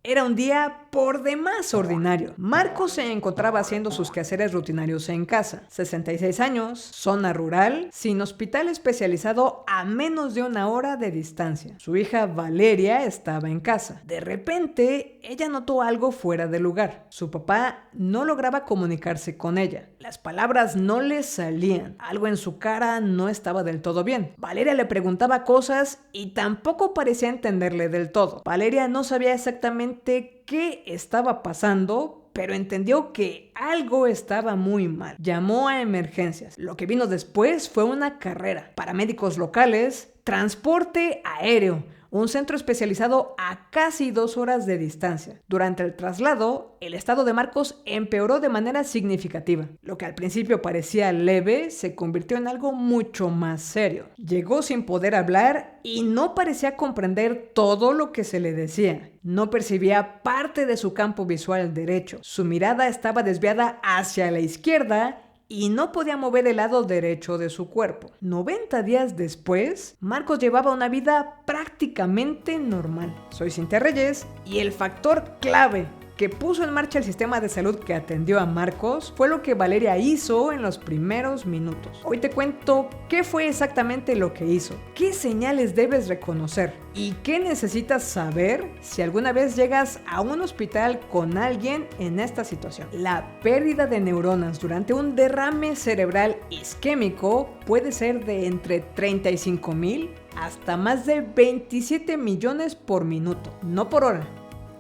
Era un día por demás ordinario. Marcos se encontraba haciendo sus quehaceres rutinarios en casa. 66 años, zona rural, sin hospital especializado a menos de una hora de distancia. Su hija Valeria estaba en casa. De repente, ella notó algo fuera de lugar. Su papá no lograba comunicarse con ella. Las palabras no le salían. Algo en su cara no estaba del todo bien. Valeria le preguntaba cosas y tampoco parecía entenderle del todo. Valeria no sabía exactamente qué estaba pasando, pero entendió que algo estaba muy mal. Llamó a emergencias. Lo que vino después fue una carrera. Paramédicos locales, transporte aéreo, un centro especializado a casi 2 horas de distancia. Durante el traslado, el estado de Marcos empeoró de manera significativa. Lo que al principio parecía leve se convirtió en algo mucho más serio. Llegó sin poder hablar y no parecía comprender todo lo que se le decía. No percibía parte de su campo visual derecho. Su mirada estaba desviada hacia la izquierda y no podía mover el lado derecho de su cuerpo. 90 días después, Marcos llevaba una vida prácticamente normal. Soy Cintia Reyes y el factor clave que puso en marcha el sistema de salud que atendió a Marcos fue lo que Valeria hizo en los primeros minutos. Hoy te cuento qué fue exactamente lo que hizo, qué señales debes reconocer y qué necesitas saber si alguna vez llegas a un hospital con alguien en esta situación. La pérdida de neuronas durante un derrame cerebral isquémico puede ser de entre 35,000 hasta más de 27 millones por minuto, no por hora,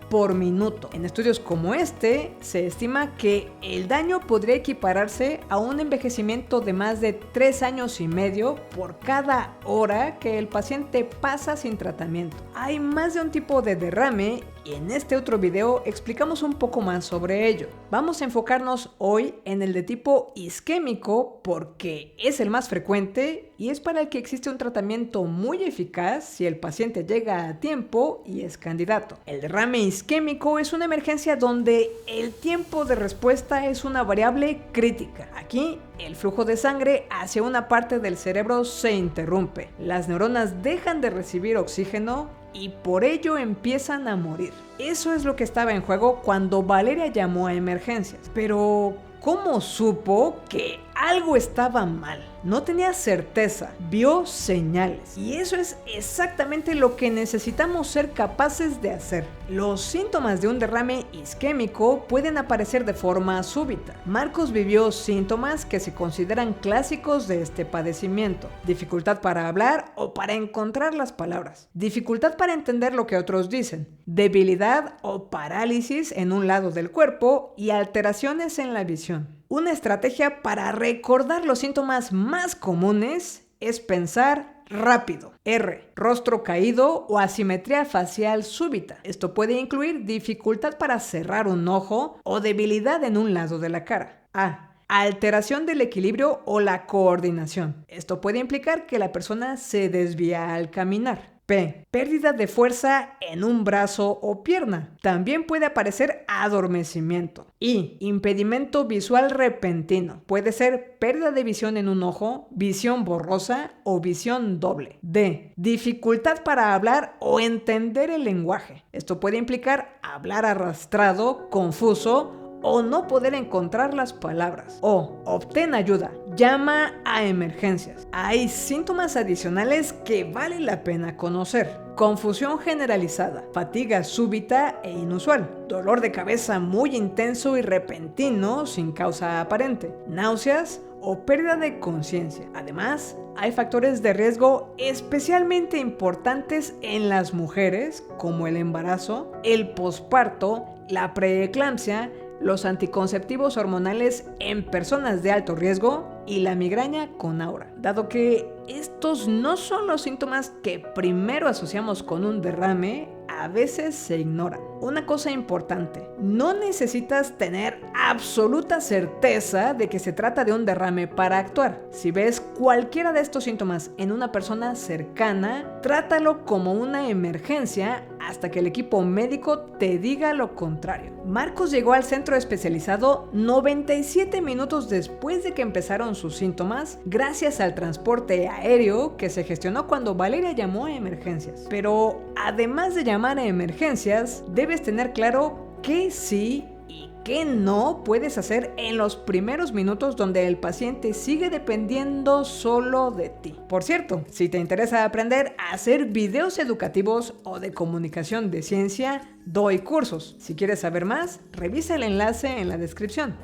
por minuto. En estudios como este, se estima que el daño podría equipararse a un envejecimiento de más de 3 años y medio por cada hora que el paciente pasa sin tratamiento. Hay más de un tipo de derrame y en este otro video explicamos un poco más sobre ello. Vamos a enfocarnos hoy en el de tipo isquémico porque es el más frecuente y es para el que existe un tratamiento muy eficaz si el paciente llega a tiempo y es candidato. El derrame isquémico es una emergencia donde el tiempo de respuesta es una variable crítica. Aquí, el flujo de sangre hacia una parte del cerebro se interrumpe. Las neuronas dejan de recibir oxígeno y por ello empiezan a morir. Eso es lo que estaba en juego cuando Valeria llamó a emergencias. Pero, ¿cómo supo que algo estaba mal? No tenía certeza, vio señales. Y eso es exactamente lo que necesitamos ser capaces de hacer. Los síntomas de un derrame isquémico pueden aparecer de forma súbita. Marcos vivió síntomas que se consideran clásicos de este padecimiento. Dificultad para hablar o para encontrar las palabras. Dificultad para entender lo que otros dicen. Debilidad o parálisis en un lado del cuerpo y alteraciones en la visión. Una estrategia para recordar los síntomas más comunes es pensar rápido. R. Rostro caído o asimetría facial súbita. Esto puede incluir dificultad para cerrar un ojo o debilidad en un lado de la cara. A. Alteración del equilibrio o la coordinación. Esto puede implicar que la persona se desvía al caminar. P. Pérdida de fuerza en un brazo o pierna. También puede aparecer adormecimiento. I. Impedimento visual repentino. Puede ser pérdida de visión en un ojo, visión borrosa o visión doble. D. Dificultad para hablar o entender el lenguaje. Esto puede implicar hablar arrastrado, confuso o no poder encontrar las palabras. O. Obtén ayuda. Llama a emergencias. Hay síntomas adicionales que vale la pena conocer. Confusión generalizada, fatiga súbita e inusual, dolor de cabeza muy intenso y repentino sin causa aparente, náuseas o pérdida de conciencia. Además, hay factores de riesgo especialmente importantes en las mujeres, como el embarazo, el posparto, la preeclampsia, los anticonceptivos hormonales en personas de alto riesgo y la migraña con aura. Dado que estos no son los síntomas que primero asociamos con un derrame, a veces se ignoran. Una cosa importante, no necesitas tener absoluta certeza de que se trata de un derrame para actuar. Si ves cualquiera de estos síntomas en una persona cercana, trátalo como una emergencia hasta que el equipo médico te diga lo contrario. Marcos llegó al centro especializado 97 minutos después de que empezaron sus síntomas, gracias al transporte aéreo que se gestionó cuando Valeria llamó a emergencias. Pero además de llamar a emergencias, debes tener claro que sí y qué no puedes hacer en los primeros minutos donde el paciente sigue dependiendo solo de ti. Por cierto, si te interesa aprender a hacer videos educativos o de comunicación de ciencia, doy cursos. Si quieres saber más, revisa el enlace en la descripción.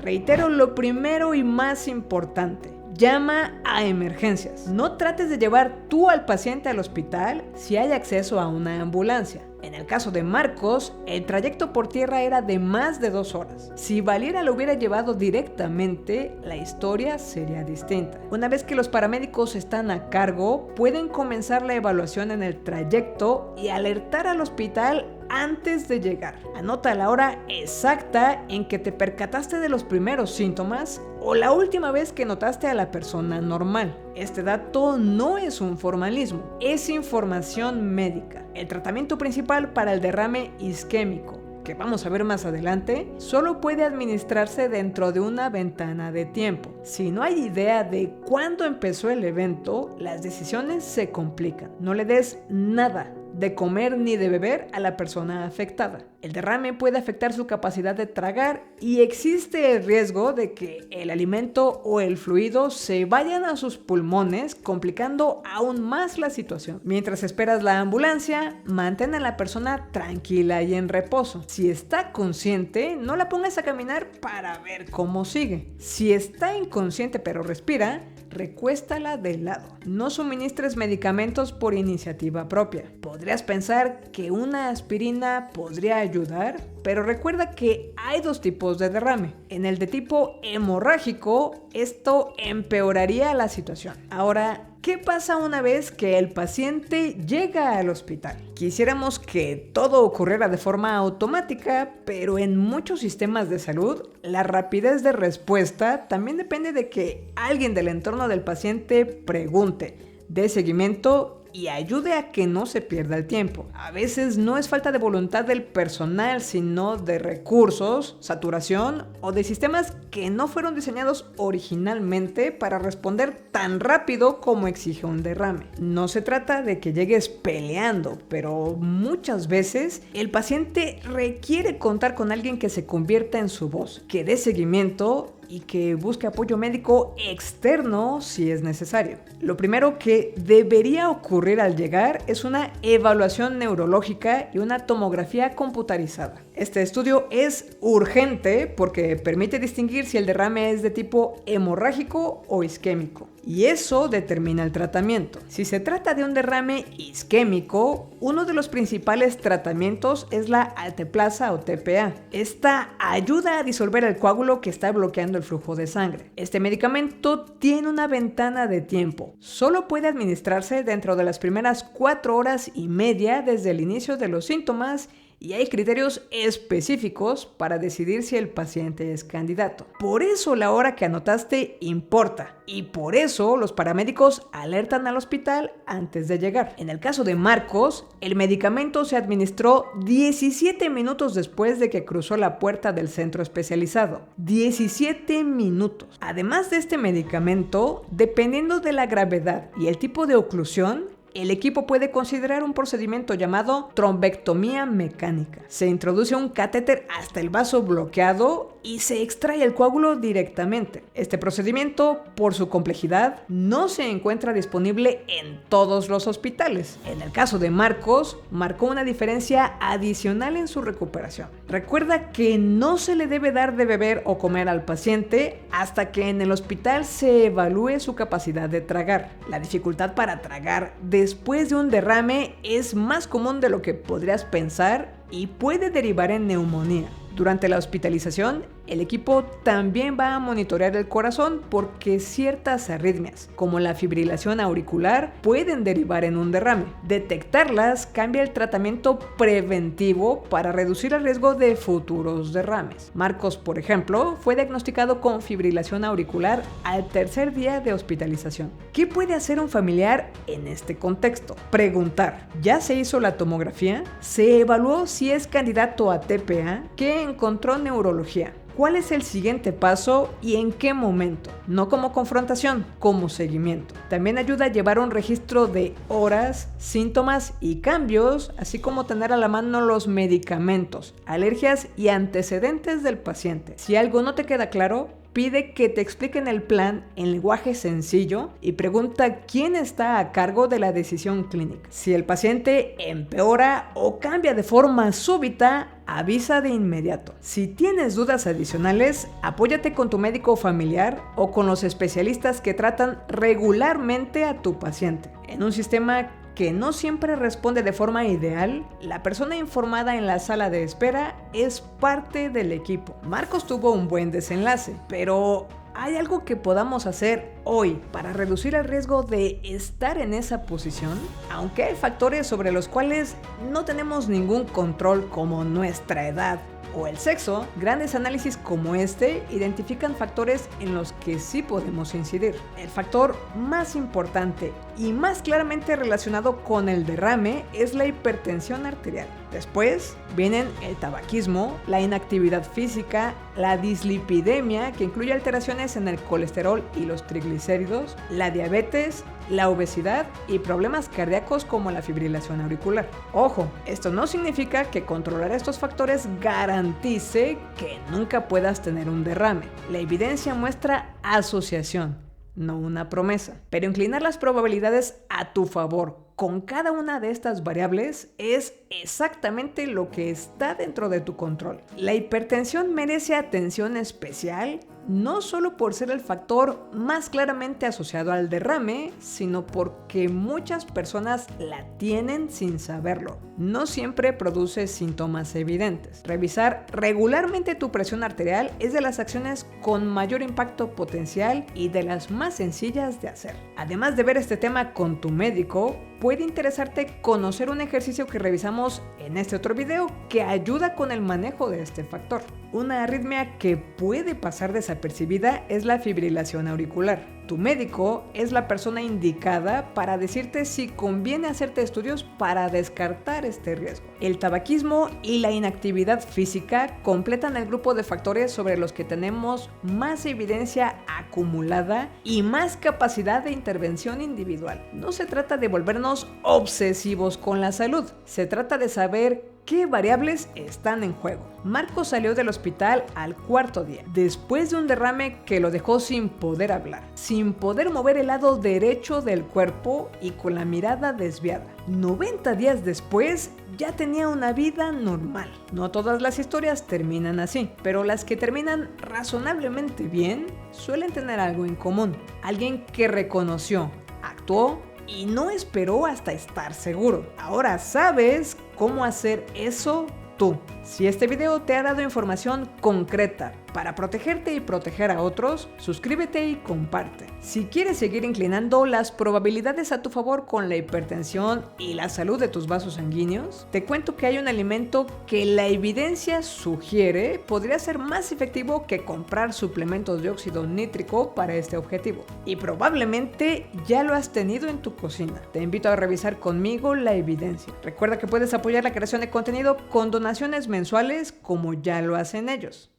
Reitero lo primero y más importante. Llama a emergencias. No trates de llevar tú al paciente al hospital si hay acceso a una ambulancia. En el caso de Marcos, el trayecto por tierra era de más de 2 horas. Si Valeria lo hubiera llevado directamente, la historia sería distinta. Una vez que los paramédicos están a cargo, pueden comenzar la evaluación en el trayecto y alertar al hospital antes de llegar. Anota la hora exacta en que te percataste de los primeros síntomas o la última vez que notaste a la persona normal. Este dato no es un formalismo, es información médica. El tratamiento principal para el derrame isquémico, que vamos a ver más adelante, solo puede administrarse dentro de una ventana de tiempo. Si no hay idea de cuándo empezó el evento, las decisiones se complican. No le des nada de comer ni de beber a la persona afectada. El derrame puede afectar su capacidad de tragar y existe el riesgo de que el alimento o el fluido se vayan a sus pulmones, complicando aún más la situación. Mientras esperas la ambulancia, mantén a la persona tranquila y en reposo. Si está consciente, no la pongas a caminar para ver cómo sigue. Si está inconsciente pero respira, recuéstala de lado. No suministres medicamentos por iniciativa propia. Podrías pensar que una aspirina podría ayudar, pero recuerda que hay 2 tipos de derrame. En el de tipo hemorrágico, esto empeoraría la situación. Ahora, ¿qué pasa una vez que el paciente llega al hospital? Quisiéramos que todo ocurriera de forma automática, pero en muchos sistemas de salud, la rapidez de respuesta también depende de que alguien del entorno del paciente pregunte, dé seguimiento y ayude a que no se pierda el tiempo. A veces no es falta de voluntad del personal, sino de recursos, saturación o de sistemas que no fueron diseñados originalmente para responder tan rápido como exige un derrame. No se trata de que llegues peleando, pero muchas veces el paciente requiere contar con alguien que se convierta en su voz, que dé seguimiento y que busque apoyo médico externo si es necesario. Lo primero que debería ocurrir al llegar es una evaluación neurológica y una tomografía computarizada. Este estudio es urgente porque permite distinguir si el derrame es de tipo hemorrágico o isquémico. Y eso determina el tratamiento. Si se trata de un derrame isquémico, uno de los principales tratamientos es la alteplasa o TPA. Esta ayuda a disolver el coágulo que está bloqueando el flujo de sangre. Este medicamento tiene una ventana de tiempo. Solo puede administrarse dentro de las primeras 4 horas y media desde el inicio de los síntomas y hay criterios específicos para decidir si el paciente es candidato. Por eso la hora que anotaste importa y por eso los paramédicos alertan al hospital antes de llegar. En el caso de Marcos, el medicamento se administró 17 minutos después de que cruzó la puerta del centro especializado. 17 minutos. Además de este medicamento, dependiendo de la gravedad y el tipo de oclusión, el equipo puede considerar un procedimiento llamado trombectomía mecánica. Se introduce un catéter hasta el vaso bloqueado y se extrae el coágulo directamente. Este procedimiento, por su complejidad, no se encuentra disponible en todos los hospitales. En el caso de Marcos, marcó una diferencia adicional en su recuperación. Recuerda que no se le debe dar de beber o comer al paciente hasta que en el hospital se evalúe su capacidad de tragar. La dificultad para tragar después de un derrame es más común de lo que podrías pensar y puede derivar en neumonía. Durante la hospitalización, el equipo también va a monitorear el corazón porque ciertas arritmias, como la fibrilación auricular, pueden derivar en un derrame. Detectarlas cambia el tratamiento preventivo para reducir el riesgo de futuros derrames. Marcos, por ejemplo, fue diagnosticado con fibrilación auricular al tercer día de hospitalización. ¿Qué puede hacer un familiar en este contexto? Preguntar, ¿ya se hizo la tomografía? ¿Se evaluó si es candidato a TPA? ¿Qué encontró neurología? ¿Cuál es el siguiente paso y en qué momento? No como confrontación, como seguimiento. También ayuda a llevar un registro de horas, síntomas y cambios, así como tener a la mano los medicamentos, alergias y antecedentes del paciente. Si algo no te queda claro, pide que te expliquen el plan en lenguaje sencillo y pregunta quién está a cargo de la decisión clínica. Si el paciente empeora o cambia de forma súbita, avisa de inmediato. Si tienes dudas adicionales, apóyate con tu médico familiar o con los especialistas que tratan regularmente a tu paciente. En un sistema que no siempre responde de forma ideal, la persona informada en la sala de espera es parte del equipo. Marcos tuvo un buen desenlace, pero ¿hay algo que podamos hacer hoy para reducir el riesgo de estar en esa posición? Aunque hay factores sobre los cuales no tenemos ningún control, como nuestra edad o el sexo, grandes análisis como este identifican factores en los que sí podemos incidir. El factor más importante y más claramente relacionado con el derrame es la hipertensión arterial. Después vienen el tabaquismo, la inactividad física, la dislipidemia, que incluye alteraciones en el colesterol y los triglicéridos, la diabetes, la obesidad y problemas cardíacos como la fibrilación auricular. Ojo, esto no significa que controlar estos factores garantice que nunca puedas tener un derrame. La evidencia muestra asociación, no una promesa, pero inclinar las probabilidades a tu favor con cada una de estas variables es exactamente lo que está dentro de tu control. La hipertensión merece atención especial, no solo por ser el factor más claramente asociado al derrame, sino porque muchas personas la tienen sin saberlo. No siempre produce síntomas evidentes. Revisar regularmente tu presión arterial es de las acciones con mayor impacto potencial y de las más sencillas de hacer. Además de ver este tema con tu médico, puede interesarte conocer un ejercicio que revisamos en este otro video que ayuda con el manejo de este factor. Una arritmia que puede pasar desapercibida es la fibrilación auricular. Tu médico es la persona indicada para decirte si conviene hacerte estudios para descartar este riesgo. El tabaquismo y la inactividad física completan el grupo de factores sobre los que tenemos más evidencia acumulada y más capacidad de intervención individual. No se trata de volvernos obsesivos con la salud, se trata de saber ¿qué variables están en juego? Marcos salió del hospital al cuarto día, después de un derrame que lo dejó sin poder hablar, sin poder mover el lado derecho del cuerpo y con la mirada desviada. 90 días después, ya tenía una vida normal. No todas las historias terminan así, pero las que terminan razonablemente bien suelen tener algo en común. Alguien que reconoció, actuó y no esperó hasta estar seguro. Ahora sabes cómo hacer eso tú. Si este video te ha dado información concreta para protegerte y proteger a otros, suscríbete y comparte. Si quieres seguir inclinando las probabilidades a tu favor con la hipertensión y la salud de tus vasos sanguíneos, te cuento que hay un alimento que la evidencia sugiere podría ser más efectivo que comprar suplementos de óxido nítrico para este objetivo. Y probablemente ya lo has tenido en tu cocina. Te invito a revisar conmigo la evidencia. Recuerda que puedes apoyar la creación de contenido con donaciones mensuales como ya lo hacen ellos.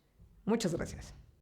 Muchas gracias.